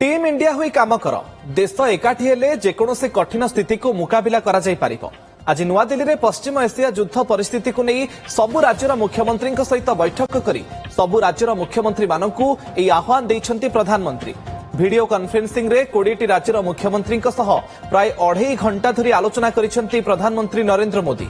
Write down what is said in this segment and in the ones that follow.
Team India हुई काम कर देश एकाठी हेले जेकोसी कठिन स्थिति को मुकाबिला करा जाई पारिबो। आज नुआदिल्ली में पश्चिम एशिया युद्ध परिस्थिति को नहीं सबु राज्यर मुख्यमंत्री सहित बैठक करी सबु राज्यर मुख्यमंत्री मानकु एही आह्वान देइछन्ति प्रधानमंत्री। वीडियो कॉन्फ्रेंसिंग रे 20टी राज्यर मुख्यमंत्री प्राय 2.5 घंटा धरी आलोचना करिसेंति प्रधानमंत्री नरेंद्र मोदी।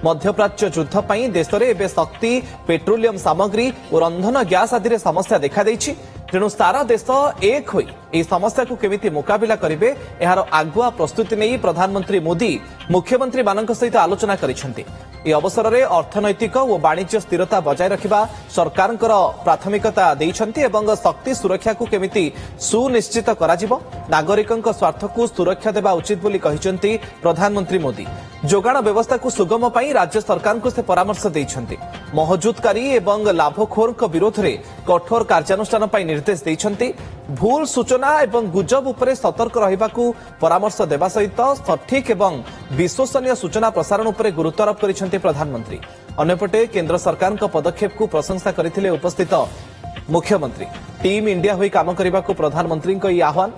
मध्यप्राच्य युद्ध पई देश में एवं शक्ति पेट्रोलियम सामग्री और रंधन गैस आदि समस्या देखा देइछि। तेणु सारा देश एक होई एही समस्या को केमिति मुकाबिला करिवे एहार आगुआ प्रस्तुति नहीं प्रधानमंत्री मोदी मुख्यमंत्री मानक सहित आलोचना करिसेंति। ए अवसर में अर्थनैतिक और वाणिज्य स्थिरता बजाय रखिबा सरकार प्राथमिकता देइछन्ति एवं शक्ति सुरक्षा को केमिति सुनिश्चित कराजिबो नागरिकଙ୍କ स्वार्थ को सुरक्षा देबा उचित बोली कहिसेंति प्रधानमंत्री मोदी। जोगाण व्यवस्था को सुगम पाई राज्य सरकार को से परामर्श देइछन्ति। महजुदकारी एवं लाभखोर विरोध में कठोर कार्यानुष्ठान पाई निर्देश देइछन्ति। भूल सूचना एवं गुजब उपरे सतर्क रहिबाकू परामर्श देबा सहित सठिक एवं विश्वसनीय सूचना प्रसारण उपरे गुरुत्वारोप करिसेंति प्रधानमंत्री। अन्यपटे केंद्र सरकार पदक्षेप को प्रशंसा करथिले उपस्थित मुख्यमंत्री। टीम इंडिया होई काम करिबाकू प्रधानमंत्री को आह्वान।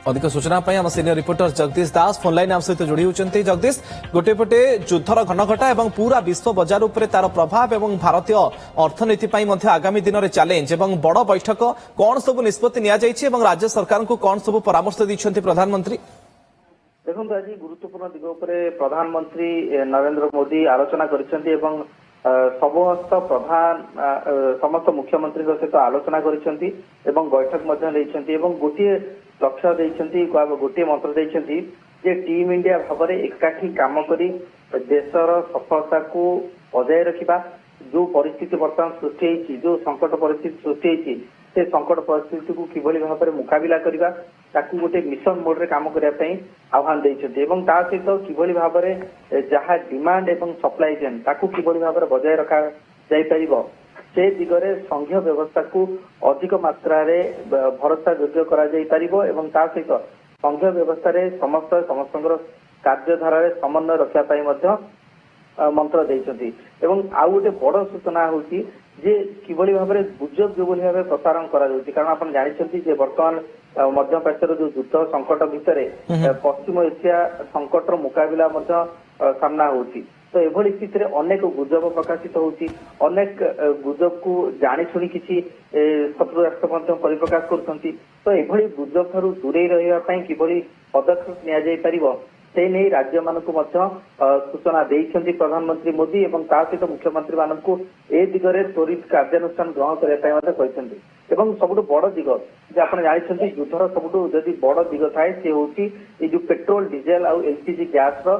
अधिक सूचना आम सीनियर रिपोर्टर जगदीश दास फोनलाइन आम सहित जोड़ी होती। जगदीश, गोटेपटे युद्धर घनघटा और पूरा विश्व बजार उपर तार प्रभाव और भारतीय अर्थनीति आगामी दिन में चैलेंज और बड़ बैठक कौन सब निष्पत्ति राज्य सरकार को कौन सब परामर्श देते प्रधानमंत्री? देखो आज गुरुत्वपूर्ण दिग उपर प्रधानमंत्री नरेंद्र मोदी आलोचना करिसेंति एवं समस्त प्रधान समस्त मुख्यमंत्री सहित आलोचना करिसेंति एवं बैठक मध्य लेइसेंति एवं गोटे लक्ष्य देइसेंति गोटे मंत्र देइसेंति जे टीम इंडिया भाव में एकाठी काम करी देशर सफलता को बजाय रखिबा। जो परिस्थिति वर्तमान सृष्टि होइछि, जो संकट परिस्थिति सृष्टि होइछि, से संकट परिस्थिति को किभली भाव में मुकाबिला करिबा ताकू गोटे मिशन मोड रे काम करिया पई आह्वान देइछन्ति एवं ता सहित किभली भाव में जहाँ डिमांड एवं सप्लाई चेन ताकू किभली भाव में बजाय रखा जाई परिबो से दिगरे संघीय व्यवस्था को अधिक मात्रा रे भरोसा योग्य करा जाई परिबो एवं ता सहित संघीय व्यवस्था रे समस्तଙ୍କର कार्यधारा रे समन्वय रखिया पई मध्य मंत्र देइछन्ति। एवं आउ गोटे बड़ सूचना होउछि जे किभली भाव में गुजब जो भाव प्रसारण करा जाउछि। कारण आपण जानिछन्ति जे वर्तमान मध्यप्राच्यर जो युद्ध संकट भितर पश्चिम एशिया संकटर मुकाबिला मध्य सामना होउछि। तो एभली स्थिति रे अनेक गुजब प्रकाशित होउछि। अनेक गुजब को जानि सुनी किछि शत्रु राष्ट्र मध्य परिप्रकाश करुछन्ति। तो एभली गुजब ठारू दूरे रहिबा पई किभली पदक्षेप निया जाई परिबो से नहीं राज्य मानक सूचना देइछन्ति प्रधानमंत्री मोदी एवं ता सहित मुख्यमंत्री मानक ए दिगरे त्वरित कार्यानुष्ठान ग्रहण करने कहते। एवं सबुठु बड़ दिग जे आपण जानिछन्ति युद्धर सबुठु जदि बड़ दिग थाए से होउछि ए जो पेट्रोल डीजेल आउ एलपीजी गैस रो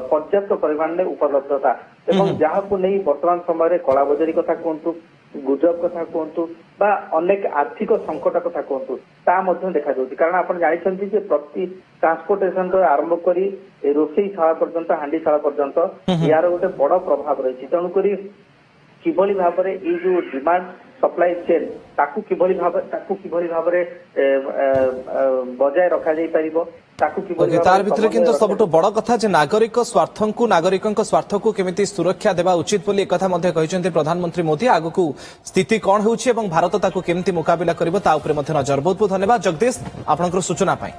पर्याप्त परिमाण में उपलब्धता एवं जहाँ को नहीं वर्तमान समय कला बजारी कथा कहतु गुजब कथा कहतु बा अनेक आर्थिक संकट कथा कहतु ता मध्य देखा जाउछि। कारण आपण जानिछन्ति जे प्रति ट्रांसपोर्टेशन रो आरंभ करी रोषेई शाला पर्यंत हांडी शाला पर्यंत यार गोटे बड़ प्रभाव रही। तेणुकरी किभली भाव में ये जो डिमांड सप्लाई चेन ताकू किभली भाव बजाय रखा जाई परिबो ताकू किभली तार भितर किंतु सबटो बड़ कथा जे नागरिक स्वार्थ को केमिति सुरक्षा देबा उचित बोली एकथा मध्ये कहिसेंति प्रधानमंत्री मोदी। आगु स्थिति कौन होउछि एवं भारत ताकू केमिति मुकाबिला करिवो ता उपरे मध्ये नजर। बहुत बहुत धन्यवाद जगदीश आपनकर सूचना पाई।